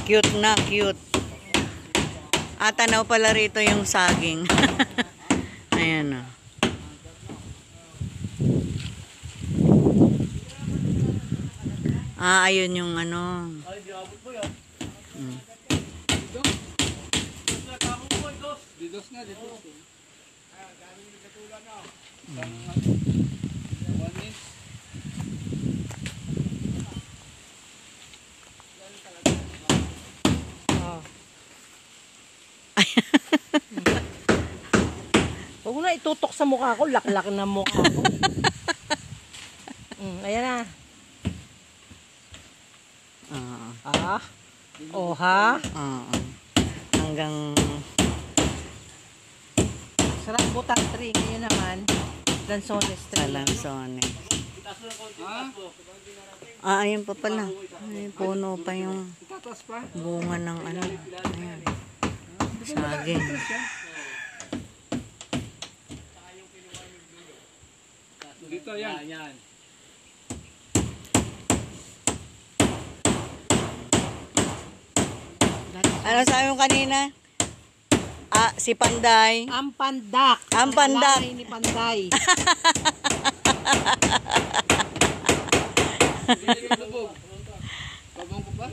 Cute na, cute. Tanaw pala rito yung saging. Ayan o. Ayun yung ano. Ay, di abot po yan. Didos nga, didos. Galing yung katulan na. 1 inch. Huwag mo na itutok sa mukha ko. Laklak na mukha ko. Ayan na. Oh ha? Hanggang Sarap butang 3. Ngayon naman, Lanzones 3. Lanzones. Ayun pa pala. Ay, puno pa yung bunga ng ano. Ayan. Saging. Dito yan. Ano sabi mo kanina? Si Panday. Ang pandak. Ang pandak. Lalaki ni Panday. Babong ko pa?